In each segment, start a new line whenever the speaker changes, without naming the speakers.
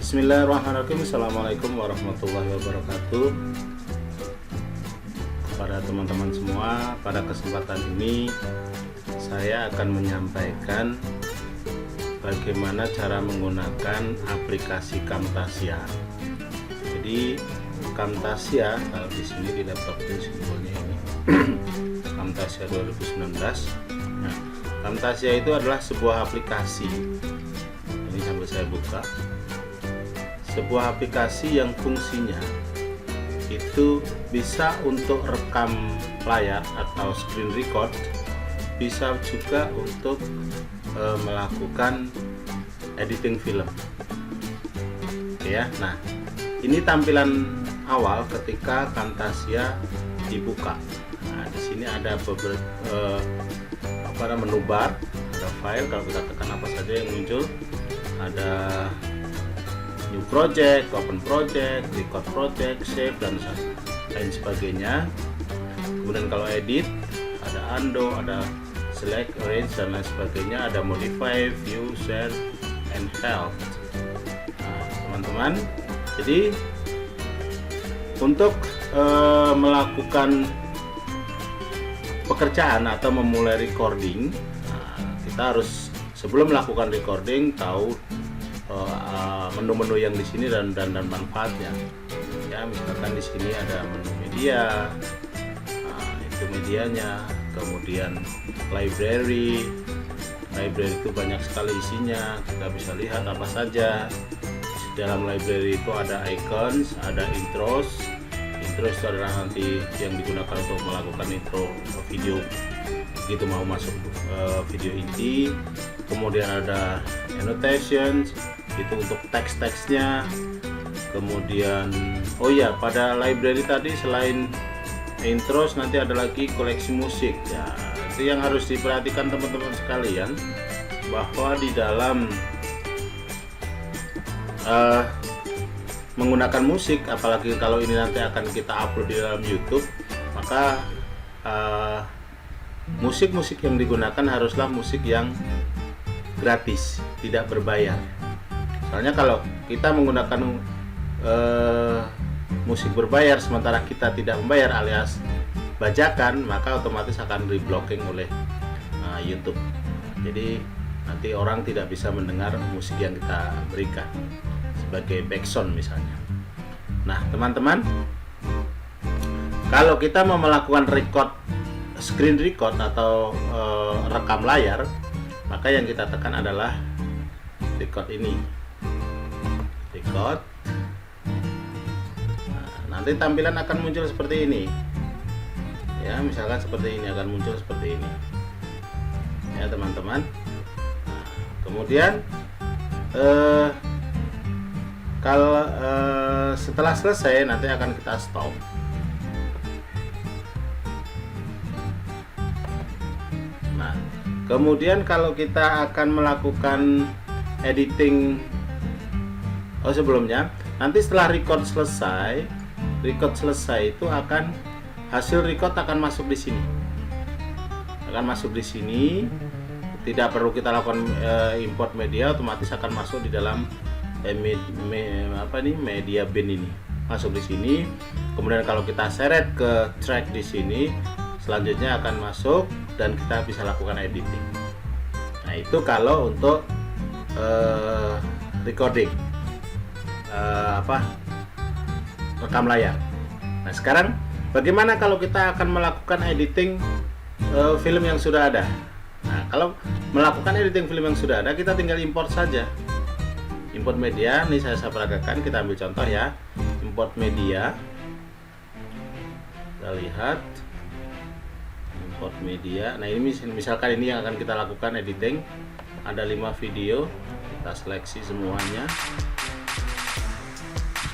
Bismillahirrahmanirrahim. Assalamualaikum warahmatullahi wabarakatuh. Kepada teman-teman semua, pada kesempatan ini saya akan menyampaikan bagaimana cara menggunakan aplikasi Camtasia. Jadi Camtasia, kalau di sini di laptop ini simbolnya ini Camtasia 2019. Nah, Camtasia itu adalah sebuah aplikasi. Ini sambil saya buka. Sebuah aplikasi yang fungsinya itu bisa untuk rekam layar atau screen record, bisa juga untuk melakukan editing film. Oke ya. Nah, ini tampilan awal ketika Camtasia dibuka. Nah, di sini ada beberapa menu bar, ada file, kalau kita tekan apa saja yang muncul, ada new project, open project, record project, save, dan lain sebagainya. Kemudian kalau edit, ada undo, ada select, arrange, dan lain sebagainya, ada modify, view, share, and help. Nah, teman-teman, jadi untuk melakukan pekerjaan atau memulai recording, kita harus sebelum melakukan recording tahu menu-menu yang di sini dan manfaatnya. Ya, misalkan di sini ada menu media, itu medianya, kemudian library itu banyak sekali isinya, kita bisa lihat apa saja. Di dalam library itu ada icons, ada intros itu adalah nanti yang digunakan untuk melakukan intro video begitu mau masuk video inti. Kemudian ada annotations, itu untuk teks-teksnya. Kemudian oh ya, pada library tadi selain intros nanti ada lagi koleksi musik ya. Itu yang harus diperhatikan teman-teman sekalian, bahwa di dalam menggunakan musik, apalagi kalau ini nanti akan kita upload di dalam YouTube, maka musik-musik yang digunakan haruslah musik yang gratis, tidak berbayar. Soalnya kalau kita menggunakan musik berbayar sementara kita tidak membayar alias bajakan, maka otomatis akan di-blocking oleh YouTube. Jadi nanti orang tidak bisa mendengar musik yang kita berikan sebagai background misalnya. Nah, teman-teman, kalau kita mau melakukan screen record atau rekam layar, maka yang kita tekan adalah record ini. Record. Nah, nanti tampilan akan muncul seperti ini. Ya, misalkan seperti ini akan muncul seperti ini. Ya, teman-teman. Nah, kemudian kalau setelah selesai nanti akan kita stop. Nah, kemudian kalau kita akan melakukan editing, sebelumnya nanti setelah record selesai itu akan hasil record akan masuk di sini. Tidak perlu kita lakukan import media, otomatis akan masuk di dalam media bin ini, masuk di sini. Kemudian kalau kita seret ke track di sini, selanjutnya akan masuk dan kita bisa lakukan editing. Nah, itu kalau untuk recording rekam layar. Nah, sekarang bagaimana kalau kita akan melakukan editing film yang sudah ada? Nah, kalau melakukan editing film yang sudah ada, kita tinggal import saja. Import media, ini saya peragakan, kita ambil contoh ya. Import media, kita lihat import media. Nah, ini misalkan ini yang akan kita lakukan editing, ada 5 video, kita seleksi semuanya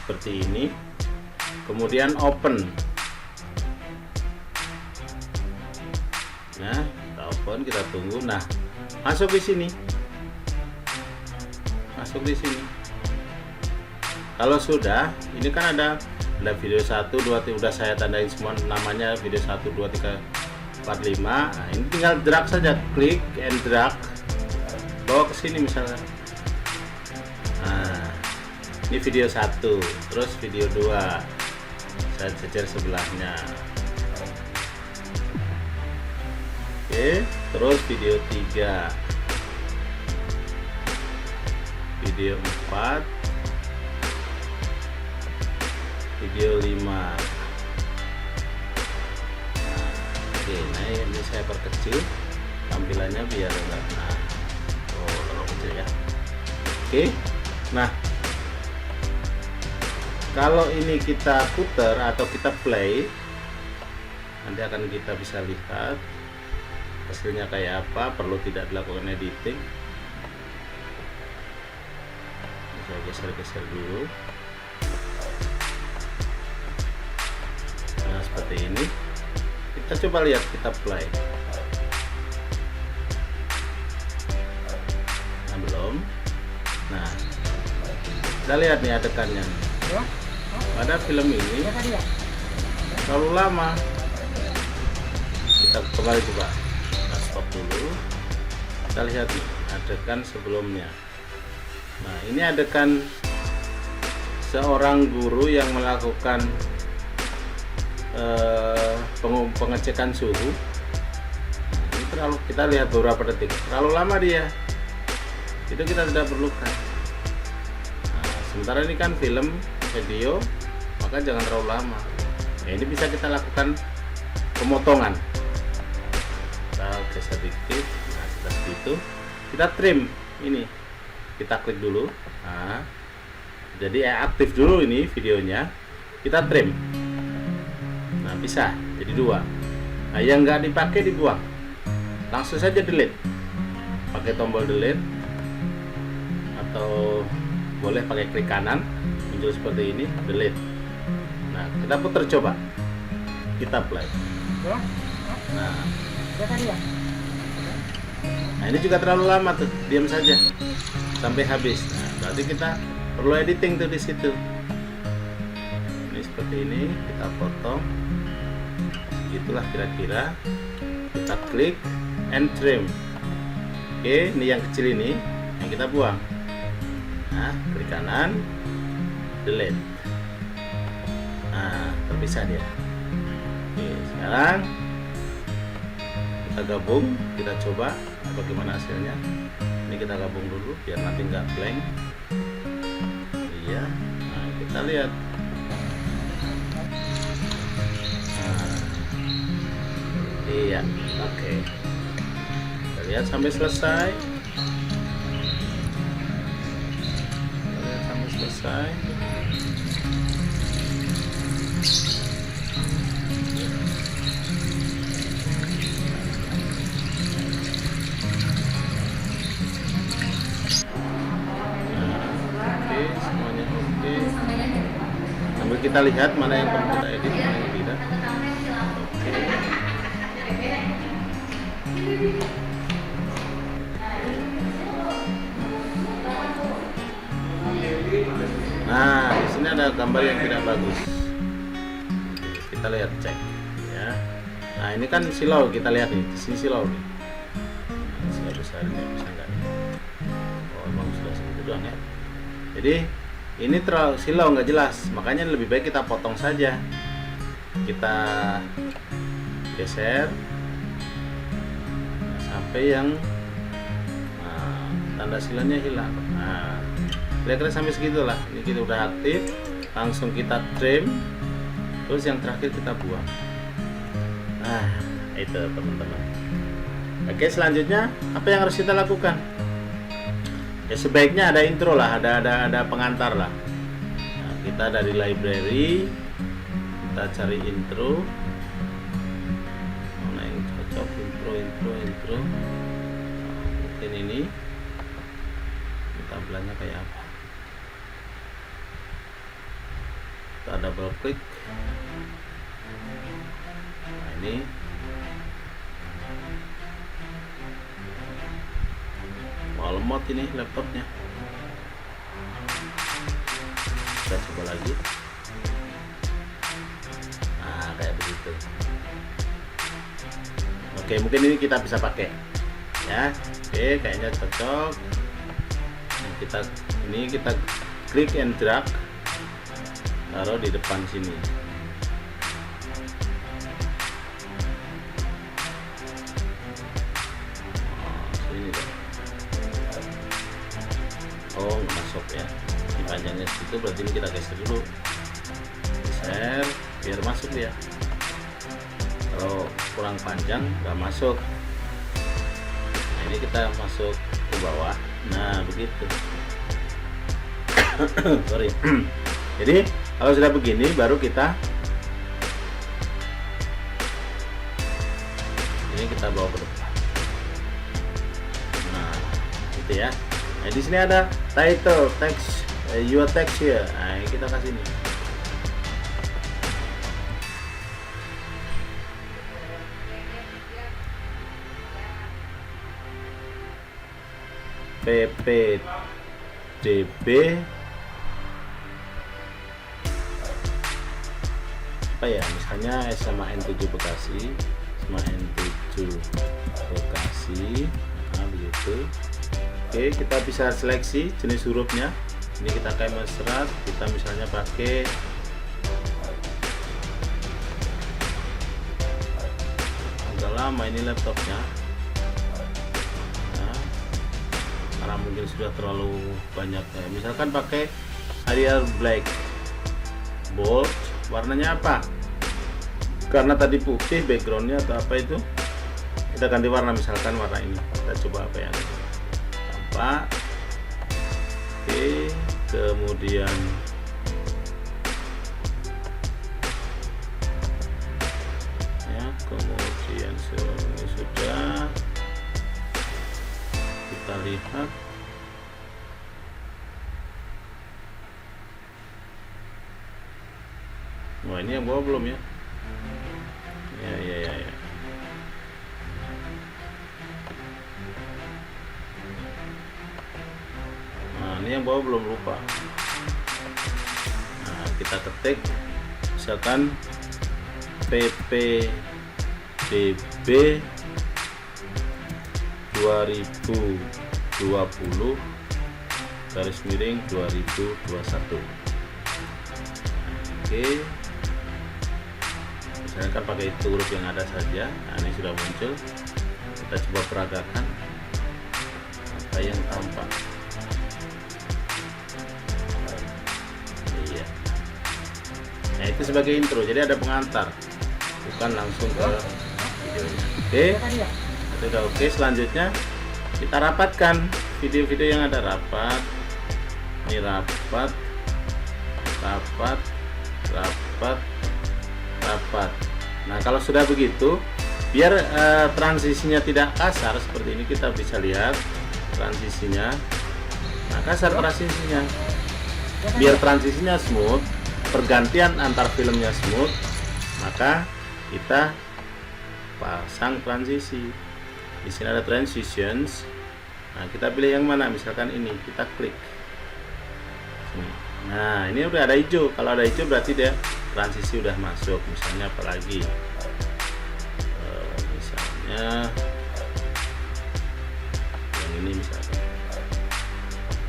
seperti ini. Kemudian open. Nah, kita open, kita tunggu. Nah, masuk di sini. Kalau sudah, ini kan ada video 1, 2, 3, udah saya tandain semua namanya, video 1, 2, 3, 4, 5. Nah, ini tinggal drag saja, klik and drag, bawa ke sini misalnya. Nah, Ini video 1, terus video 2 saya jejer sebelahnya. Oke, terus video 3, video 4, video 5. Oke, nah ini saya perkecil tampilannya biar enggak terlalu kecil ya. Oke, nah kalau ini kita putar atau kita play, nanti akan kita bisa lihat hasilnya kayak apa. Perlu tidak dilakukan editing. Saya geser-geser dulu. Nah seperti ini. Kita coba lihat, kita play. Nah belum. Nah kita lihat nih adegannya. Pada film ini terlalu lama. Kita kembali coba. Kita stop dulu. Kita lihat nih adegan sebelumnya. Nah ini adegan seorang guru yang melakukan pengecekan suhu. Ini terlalu, kita lihat beberapa detik, terlalu lama dia. Itu kita tidak perlukan. Nah, sementara ini kan film, video, maka jangan terlalu lama. Nah, ini bisa kita lakukan pemotongan. Kita geser dikit. Nah sudah segitu, kita trim ini. Kita klik dulu. Nah, jadi aktif dulu ini videonya. Kita trim. Nah bisa jadi 2. Nah yang nggak dipakai dibuang, langsung saja delete, pakai tombol delete, atau boleh pakai klik kanan muncul seperti ini, delete. Nah kita putar coba, kita play. Nah ini juga terlalu lama tuh, diam saja sampai habis. Nah berarti kita perlu editing tuh di situ. Ini seperti ini, kita potong. Itulah kira-kira, kita klik and trim. Oke, ini yang kecil ini yang kita buang. Nah klik kanan, delete. Nah terpisah dia. Oke, sekarang kita gabung, kita coba bagaimana hasilnya. Ini kita gabung dulu biar nanti nggak blank. Iya, nah kita lihat. Iya, oke. Kita lihat sampai selesai. Kita lihat sampai selesai. Oke, semuanya oke. Sambil kita lihat mana yang perlu kita edit, mana yang tidak. Nah, di sini ada gambar yang tidak bagus. Kita lihat, cek ya. Nah, ini kan silau, kita lihat nih. Di sini silau nih. Silau besar ini bisa enggak nih? Oh, emang sudah segitu doang ya. Jadi, ini terlalu silau, nggak jelas. Makanya lebih baik kita potong saja. Kita geser sampai yang tanda silanya hilang. Nah, kira-kira sampai segitulah. Ini kita udah aktif, langsung kita trim, terus yang terakhir kita buang. Nah itu teman-teman. Oke, selanjutnya apa yang harus kita lakukan? Ya sebaiknya ada intro lah, ada pengantar lah. Nah, kita dari library kita cari intro. Mana yang cocok? Intro. Mungkin ini tampilannya kayak apa? Kita double klik. Nah ini mau lemot ini laptopnya. Kita coba lagi. Nah kayak begitu. Oke, mungkin ini kita bisa pakai ya. Oke, kayaknya cocok. Kita klik and drag, taruh di depan sini. Sini deh. Oh, nggak masuk ya. Ini panjangnya segitu, berarti ini kita geser dulu. Geser biar masuk dia. Kalau kurang panjang nggak masuk. Nah, ini kita masuk ke bawah. Nah, begitu. Sorry. Jadi kalau sudah begini baru kita ini kita bawa ke depan. Nah, gitu ya. Nah, di sini ada title, text, your text here. Nah, ini kita kasih ini. PPDB apa ya, misalnya SMA N7 Bekasi, SMA N7 Bekasi. Nah, begitu. Oke, kita bisa seleksi jenis hurufnya. Ini kita kayak mesrat, kita misalnya pakai agak lama ini laptopnya. Karena mungkin sudah terlalu banyak ya. Misalkan pakai Arial Black bold, warnanya apa? Karena tadi putih backgroundnya atau apa itu, kita ganti warna, misalkan warna ini. Kita coba apa yang tampak. Oke, kemudian ya, kemudian ini sudah kita lihat. Wah, ini yang bawah belum ya? Ya. Nah, ini yang bawah belum, lupa. Nah, kita ketik misalkan PPDB 2020 garis miring 2021. Oke, misalkan pakai itu huruf yang ada saja. Nah, ini sudah muncul. Kita coba peragakan apa yang tampak. Iya. Nah, itu sebagai intro, jadi ada pengantar, bukan langsung ke videonya. Oke, itu udah oke. Selanjutnya kita rapatkan video-video yang ada. Rapat, ini rapat. Nah, kalau sudah begitu, biar transisinya tidak kasar seperti ini, kita bisa lihat transisinya. Nah, kasar transisinya. Biar transisinya smooth, pergantian antar filmnya smooth, maka kita pasang transisi. Di sini ada transitions. Nah, kita pilih yang mana? Misalkan ini, kita klik. Nah, ini udah ada hijau. Kalau ada hijau berarti dia transisi udah masuk. Misalnya apalagi, misalnya yang ini misalkan.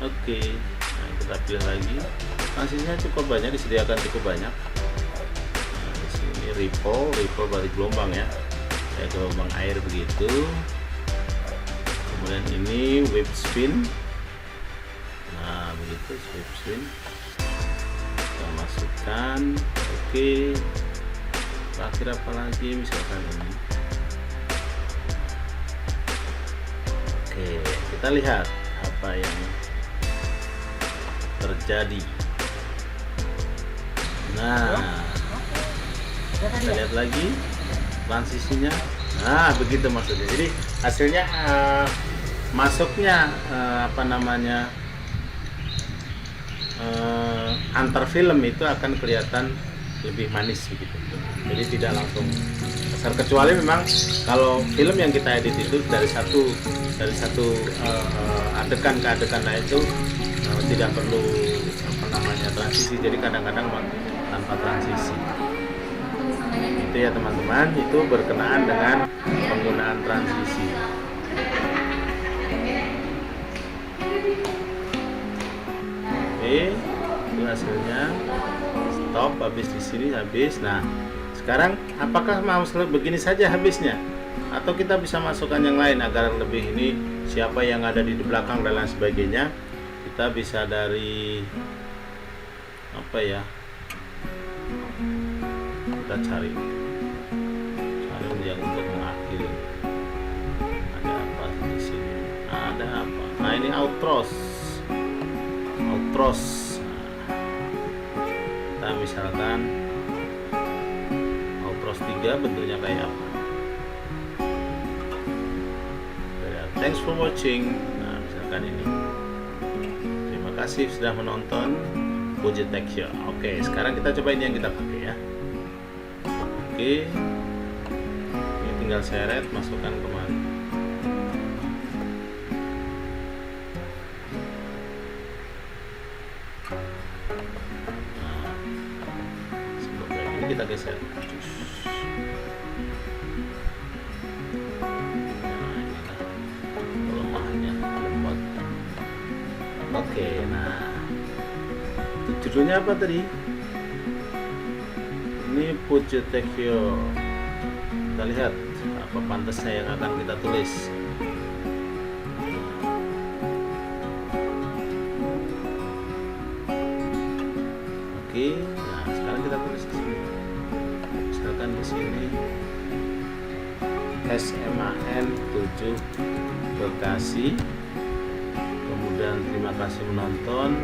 Oke, nah, kita pilih lagi. Transisinya cukup banyak, disediakan cukup banyak. Nah, di sini ripple berarti gelombang ya, kayak gelombang air begitu. Kemudian ini wave spin. Nah, begitu wave spin. Kita masukkan. Oke, terakhir apa lagi, misalkan ini. Oke, kita lihat apa yang terjadi. Nah, kita lihat lagi transisinya. Nah, begitu maksudnya. Jadi hasilnya masuknya antar film itu akan kelihatan lebih manis begitu. Jadi tidak langsung kasar, kecuali memang kalau film yang kita edit itu dari satu adegan ke adegan lain itu tidak perlu transisi. Jadi kadang-kadang tanpa transisi. Itu ya teman-teman, itu berkenaan dengan penggunaan transisi. Oke. hasilnya. Stop, habis di sini habis. Nah, sekarang apakah mau begini saja habisnya? Atau kita bisa masukkan yang lain agar lebih ini siapa yang ada di belakang dan lain sebagainya. Kita bisa dari apa ya? Kita cari yang untuk mengakhiri. Ada apa di sini? Ada apa? Nah, ini outros. Nah, kita misalkan outros 3 bentuknya kayak apa? Thanks for watching. Nah, misalkan ini. Terima kasih sudah menonton Budget Tech Show. Oke, sekarang kita coba ini yang kita pakai ya. Oke. Ini tinggal seret, masukkan kemari. Nah, seperti ini kita geser. Oke, nah judulnya apa tadi? Ini Budget Tech Show. Kita lihat apa pantasnya yang akan kita tulis. Oke, nah sekarang kita tulis di sini. Misalkan di sini SMAN 7 Bekasi. Kemudian terima kasih menonton.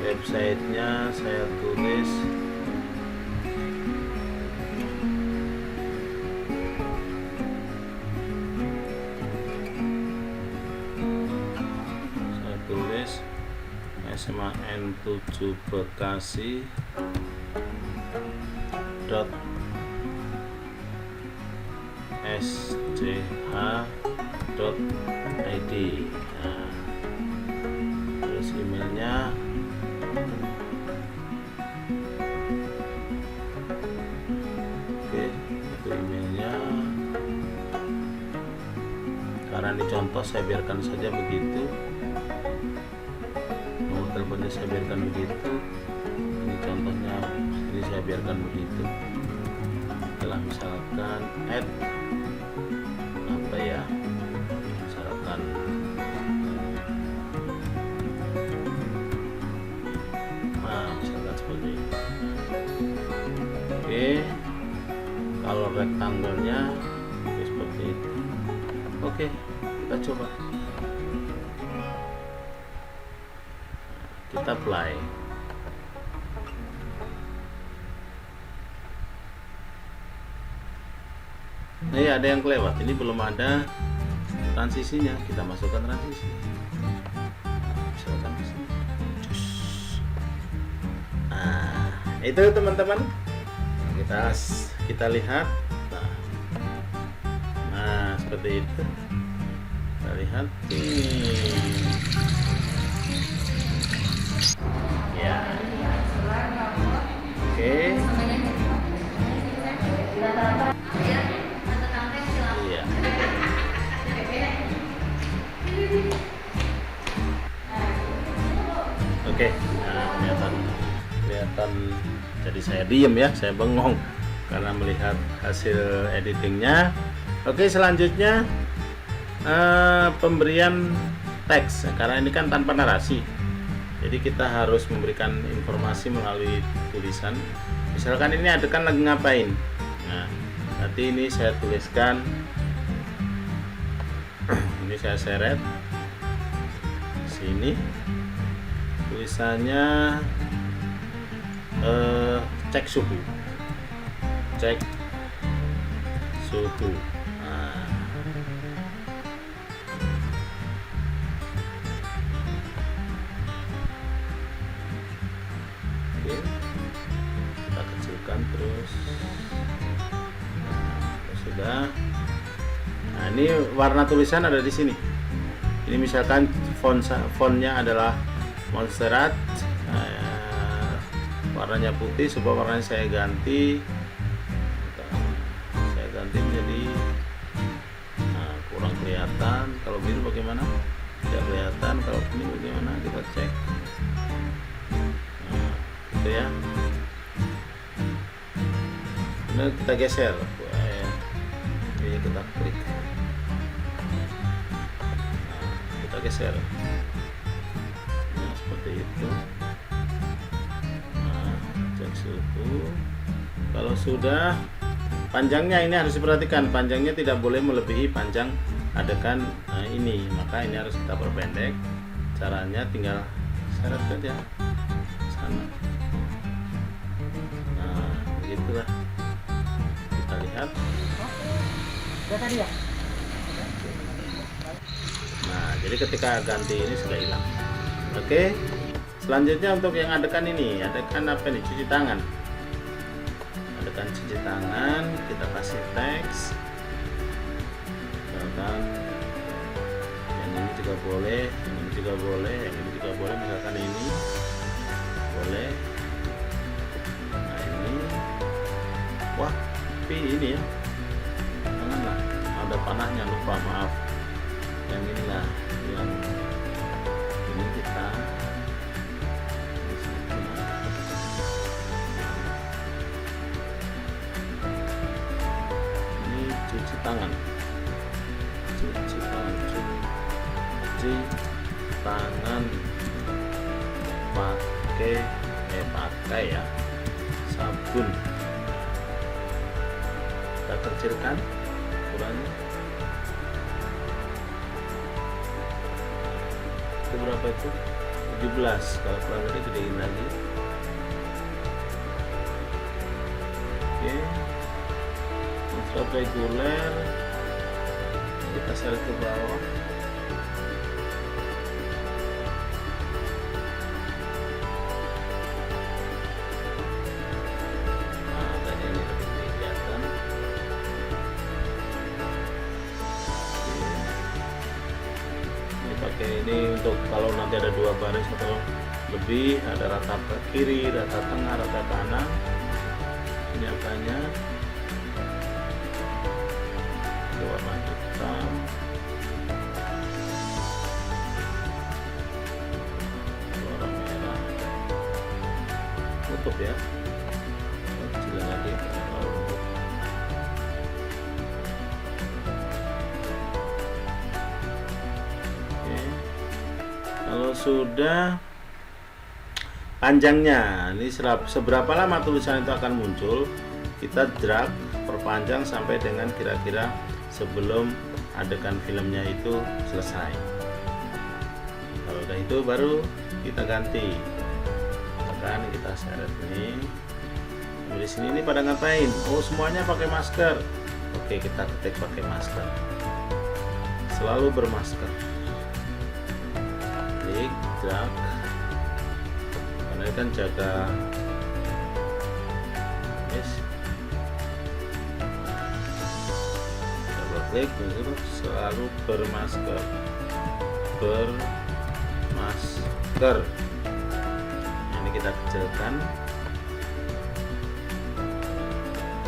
Websitenya saya tulis SMAN 7 Bekasi .sch.id. Nah, terus emailnya oke, itu emailnya. Karena ini contoh, saya biarkan saja begitu. Nomor teleponnya saya biarkan begitu. Ini contohnya, ini saya biarkan begitu. Setelah misalkan add apa ya, misalkan misalkan seperti ini. Oke, kalau rectangle-nya seperti itu. Oke, kita coba. Kita play. Ada yang kelewat. Ini belum ada transisinya. Kita masukkan transisi. Misalkan di sini. Nah, itu teman-teman. Kita lihat. Nah, seperti itu. Kita lihat ini. Ya. Oke. Iya. Oke. Nah, kelihatan. Jadi saya diem ya, saya bengong karena melihat hasil editingnya. Oke, selanjutnya pemberian teks. Karena ini kan tanpa narasi. Jadi kita harus memberikan informasi melalui tulisan. Misalkan ini adegan lagi ngapain. Nah, nanti ini saya tuliskan. Ini saya seret. Sini tulisannya cek suhu. Cek suhu. Nah. Oke. Kita kecilkan terus. Sudah. Nah, ini warna tulisan ada di sini. Ini misalkan fontnya adalah Montserrat. Warnanya putih, coba warnanya saya ganti menjadi kurang kelihatan. Kalau biru bagaimana? Tidak kelihatan. Kalau kuning bagaimana? Kita cek. ya. Nah, kita geser, ini kita klik, nah, kita geser, nah, seperti itu. Nah, cek suhu. Kalau sudah, panjangnya ini harus diperhatikan, panjangnya tidak boleh melebihi panjang adegan ini, maka ini harus kita perpendek. Caranya tinggal seret saja sana. Nah, begitulah. Kita lihat. Nah, jadi ketika ganti ini sudah hilang. Oke. Selanjutnya untuk yang adegan ini, adegan apa nih? Cuci tangan. Adegan cuci tangan, kita kasih teks. Misalkan yang ini juga boleh, yang ini juga boleh, yang ini juga boleh. Misalkan ini boleh. Nah ini, wah, tapi ini ya, janganlah ada panahnya, lupa, maaf. Yang inilah, yang ini kita ini cuci tangan, cuci tangan, cuci tangan pakai ya sabun. Kita kecilkan ukurannya. Itu berapa itu? 17. Kalau kurang lebih gedein lagi. Oke. Monstrat reguler kita seret ke bawah. Nah, tadi ini lebih kelihatan. Ini pakai ini untuk kalau nanti ada 2 baris atau lebih, ada rata ke kiri, rata tengah, rata kanan. Ini apanya? Warna hitam, warna merah, tutup ya, kecilin lagi. Oke. Kalau sudah, panjangnya ini seberapa lama tulisan itu akan muncul, kita drag, perpanjang sampai dengan kira-kira sebelum adegan filmnya itu selesai. Kalau udah itu baru kita ganti. Misalkan kita seret nih. Di sini ini pada ngapain? Oh, semuanya pakai masker. Oke, kita ketik pakai masker. Selalu bermasker. Klik, drag. Karena kan jaga. Yes. Klik, selalu bermasker. Nah, ini kita kecilkan.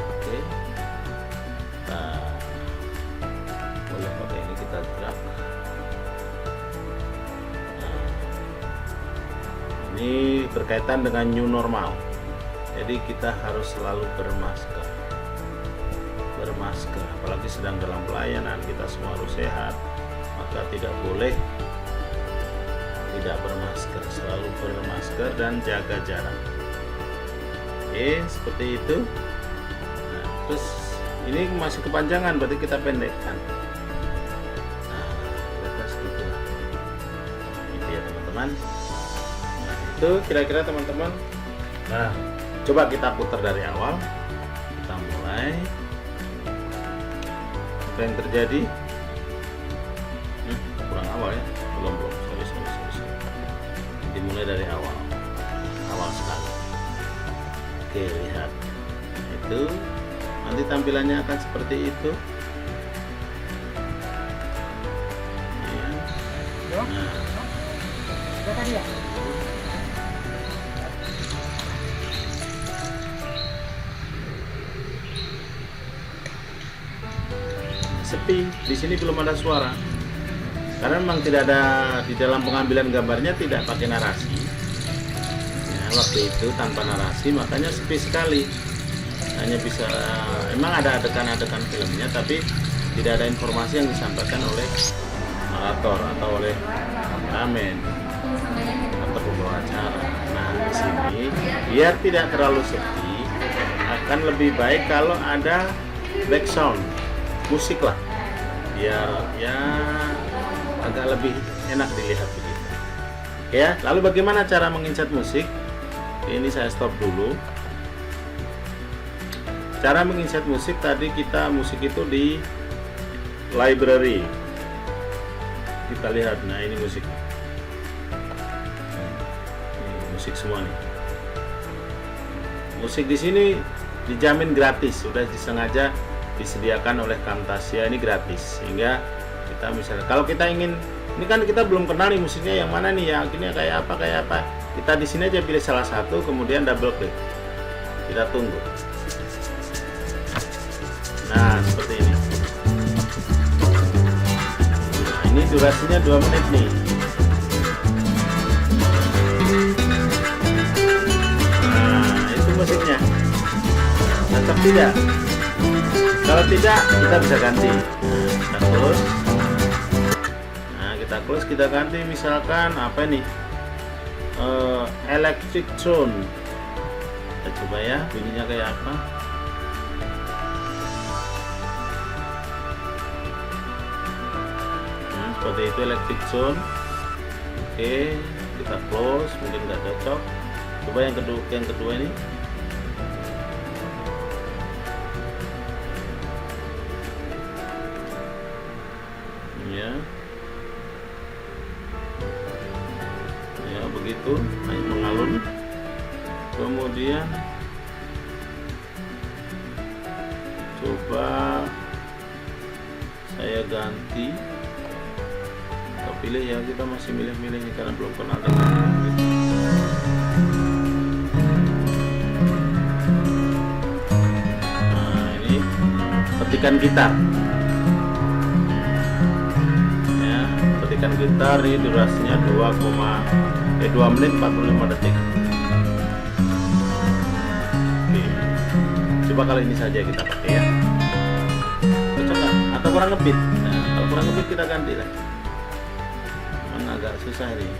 Oke. Nah, boleh pakai ini, kita drag. Nah, ini berkaitan dengan new normal. Jadi kita harus selalu bermasker, apalagi sedang dalam pelayanan, kita semua harus sehat, maka tidak boleh tidak bermasker, selalu bermasker dan jaga jarak. Oke, seperti itu. Nah, terus ini masih kepanjangan, berarti kita pendekkan. Nah, kira-kira segitu lah. Itu ya teman-teman. Nah, itu kira-kira teman-teman. Nah, coba kita putar dari awal. Kita mulai. Apa yang terjadi? Kurang awal ya, belum sorry. Dimulai dari awal sekali. Oke, lihat itu nanti tampilannya akan seperti itu ya. Nah, sepi, di sini belum ada suara karena memang tidak ada di dalam pengambilan gambarnya, tidak pakai narasi ya, waktu itu tanpa narasi, makanya sepi sekali. Hanya bisa, emang ada adegan-adegan filmnya, tapi tidak ada informasi yang disampaikan oleh narator atau oleh kameramen atau pembawa acara. Nah, di sini biar tidak terlalu sepi, akan lebih baik kalau ada background musik lah, biar ya agak lebih enak dilihat begitu. Ya, lalu bagaimana cara menginsert musik? Ini saya stop dulu. Cara menginsert musik tadi, kita musik itu di library. Kita lihat, nah ini musik. Ini musik semua nih. Musik di sini dijamin gratis, sudah disengaja disediakan oleh Camtasia, ini gratis, sehingga kita misalnya kalau kita ingin, ini kan kita belum kenal nih musiknya yang mana nih, yang ini kayak apa, kita di sini aja pilih salah satu, kemudian double klik, kita tunggu. Nah, seperti ini. Nah, ini durasinya 2 menit nih. Nah, itu musiknya. Cocok tidak? Kalau tidak, kita bisa ganti. Nah, kita close. Nah, kita close, kita ganti misalkan apa nih? Electric tone. Kita coba ya, bunyinya kayak apa? Seperti itu, electric zone. Oke, kita close, mungkin nggak cocok. Coba yang kedua ini. Ya, ya begitu, mengalun. Kemudian coba saya ganti. Pilih ya, kita masih milih-milih karena belum kenal dengan nah, ini petikan gitar ya, petikan gitar ini durasinya 2 menit 45 detik. Oke, coba kali ini saja kita pakai ya, cocok gak? Atau kurang ngebit? Nah, kalau kurang ngebit kita ganti lah, agak susah nih.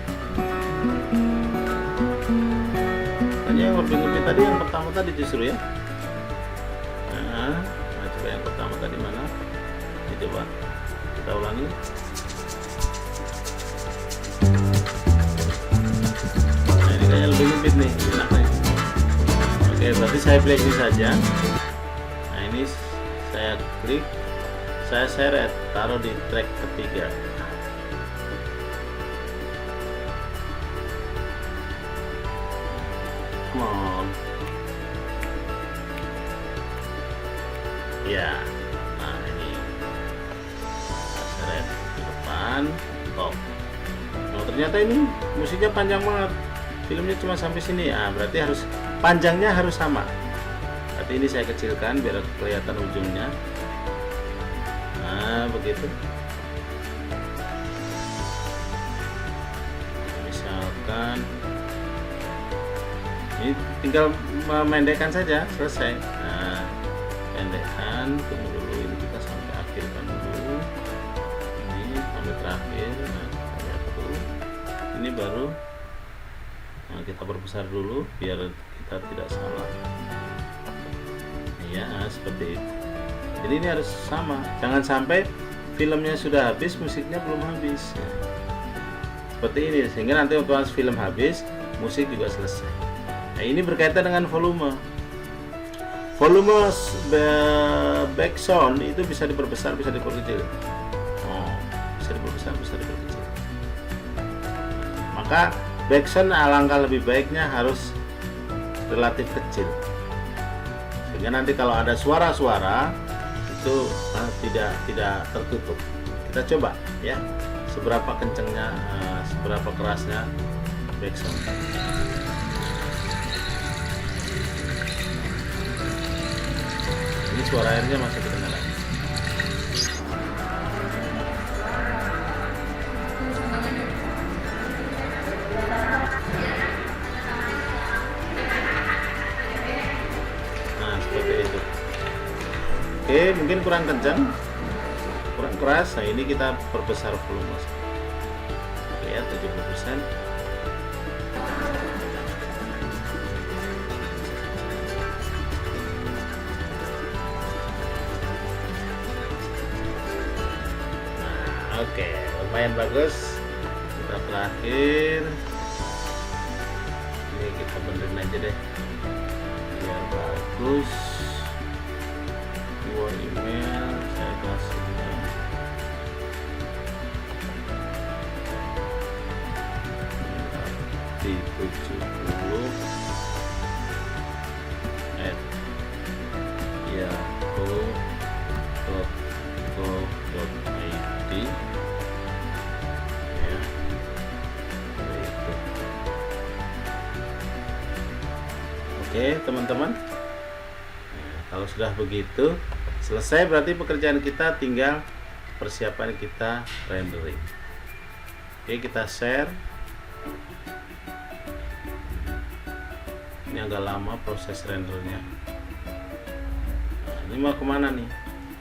Hanya yang lebih ngebit tadi yang pertama tadi justru ya. Nah, coba yang pertama tadi mana? Ini coba kita ulangi. Nah, ini kayaknya lebih ngebit nih, enak nih. Oke, berarti saya play ini saja. Nah, ini saya klik, saya seret, taruh di track ketiga. Ya, nah ini seret ke depan, top. Nah, ternyata ini musiknya panjang banget, filmnya cuma sampai sini ya, berarti harus panjangnya harus sama. Berarti ini saya kecilkan biar kelihatan ujungnya. Nah, begitu. Misalkan ini tinggal memendekkan saja, selesai. Nah, pendekkan, tunggu dulu, ini kita sampai akhirkan dulu, ini sampai terakhir. Nah, kita lihat dulu, ini baru. Nah, kita perbesar dulu biar kita tidak salah ya, seperti itu. Jadi ini harus sama, jangan sampai filmnya sudah habis, musiknya belum habis ya. Seperti ini, sehingga nanti waktu film habis, musik juga selesai. Nah, ini berkaitan dengan volume. Volume back sound itu bisa diperbesar, bisa diperkecil. Bisa diperbesar, bisa diperkecil. Maka back sound alangkah lebih baiknya harus relatif kecil, sehingga nanti kalau ada suara-suara itu tidak tertutup. Kita coba ya, seberapa kencengnya, seberapa kerasnya back sound. Ini suara airnya masih kedengaran. mungkin kurang kencang, kurang keras. Nah, ini kita perbesar volume. Oke ya, 70%. Oke, lumayan bagus. Kita terakhir ini kita benerin aja deh biar bagus. Dua email saya kasihnya di 70 at yahoo.co.id ya, itu. Oke teman-teman, nah, kalau sudah begitu selesai, berarti pekerjaan kita tinggal persiapan kita rendering. Oke, kita share. Ini agak lama proses rendernya. Nah, ini mau kemana nih?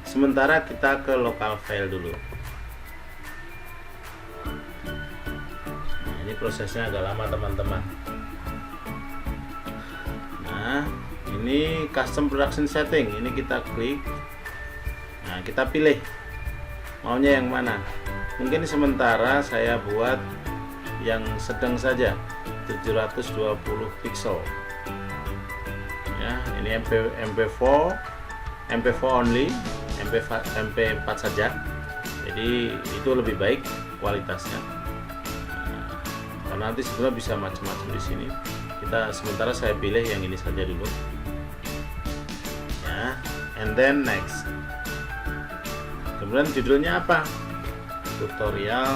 Sementara kita ke local file dulu. Nah, ini prosesnya agak lama teman-teman. Nah, ini custom production setting. Ini kita klik. Nah, kita pilih maunya yang mana. Mungkin sementara saya buat yang sedang saja, 720 pixel. Ya, ini MP4 only, MP4 saja. Jadi itu lebih baik kualitasnya. Nah, karena nanti sebenarnya bisa macam-macam di sini. Kita sementara saya pilih yang ini saja dulu. Ya, and then next. Kemudian judulnya apa? Tutorial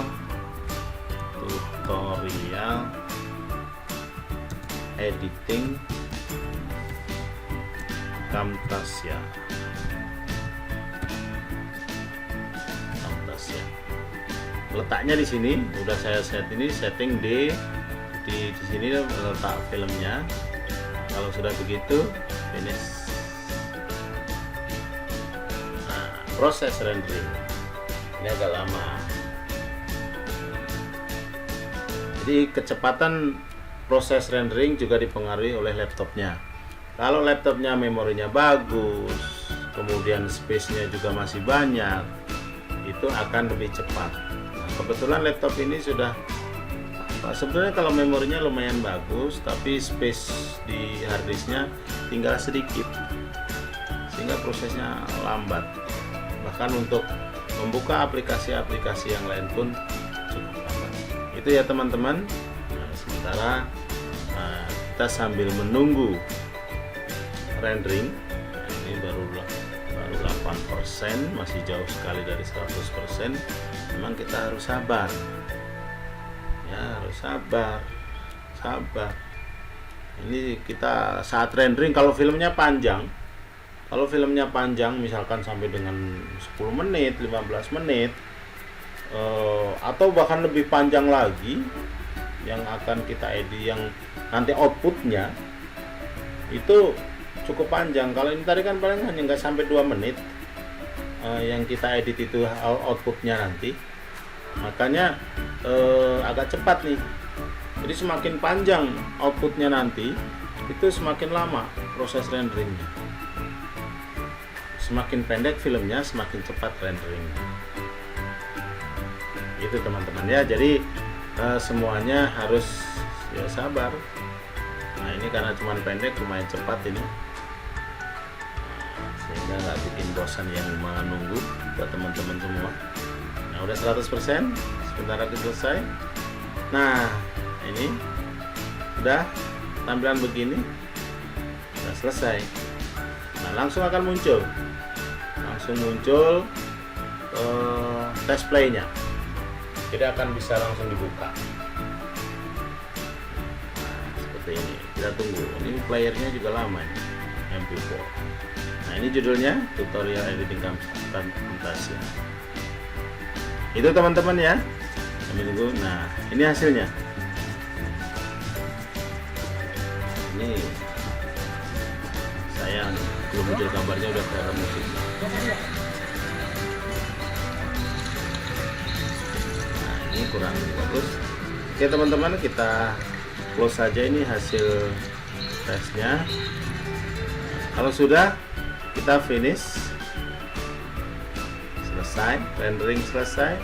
editing Camtasia. Letaknya di sini udah saya setting di sini letak filmnya. Kalau sudah begitu finish. Nah, proses rendering ini agak lama. Jadi kecepatan proses rendering juga dipengaruhi oleh laptopnya. Kalau laptopnya memorinya bagus, kemudian space-nya juga masih banyak, itu akan lebih cepat. Nah, kebetulan laptop ini sudah sebenarnya kalau memorinya lumayan bagus, tapi space di harddisknya tinggal sedikit, sehingga prosesnya lambat. Bahkan untuk membuka aplikasi-aplikasi yang lain pun cukup lambat. Itu ya teman-teman. Nah, sementara kita sambil menunggu rendering, ini baru 8%, masih jauh sekali dari 100%. Memang kita harus sabar ya, harus sabar. Ini kita saat rendering, kalau filmnya panjang misalkan sampai dengan 10 menit 15 menit atau bahkan lebih panjang lagi, yang akan kita edit, yang nanti outputnya itu cukup panjang. Kalau ini tadi kan paling hanya nggak sampai 2 menit yang kita edit itu outputnya nanti, makanya agak cepat nih. Jadi semakin panjang outputnya nanti, itu semakin lama proses renderingnya. Semakin pendek filmnya, semakin cepat renderingnya. Itu teman-teman ya. Jadi semuanya harus ya sabar. Nah, ini karena cuma pendek lumayan cepat ini, sehingga nggak bikin bosan yang menunggu buat teman-teman semua. Nah, udah 100%, sebentar lagi selesai. Nah, ini udah tampilan begini, udah selesai. Nah, langsung akan muncul test play-nya. Jadi akan bisa langsung dibuka. Nah, seperti ini. Kita tunggu. Ini playernya juga lama ini, MP4. Nah, ini judulnya tutorial editing Camtasia. Itu teman-teman ya. Kami tunggu. Nah, ini hasilnya. Ini saya belum muncul gambarnya, udah kelihatan musiknya. kurang bagus. Oke teman-teman, kita close saja ini hasil tesnya. Kalau sudah, kita finish, selesai, rendering selesai.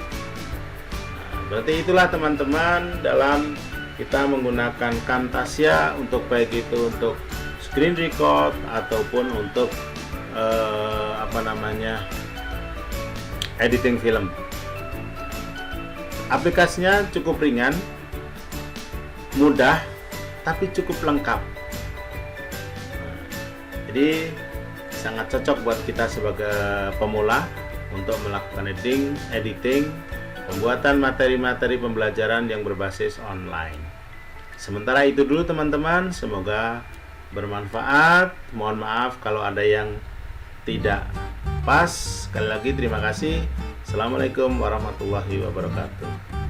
Berarti itulah teman-teman dalam kita menggunakan Camtasia untuk baik itu untuk screen record ataupun untuk editing film. Aplikasinya cukup ringan, mudah, tapi cukup lengkap. Jadi sangat cocok buat kita sebagai pemula untuk melakukan editing, pembuatan materi-materi pembelajaran yang berbasis online. Sementara itu dulu teman-teman, semoga bermanfaat. Mohon maaf kalau ada yang tidak pas. Sekali lagi terima kasih. Assalamualaikum warahmatullahi wabarakatuh.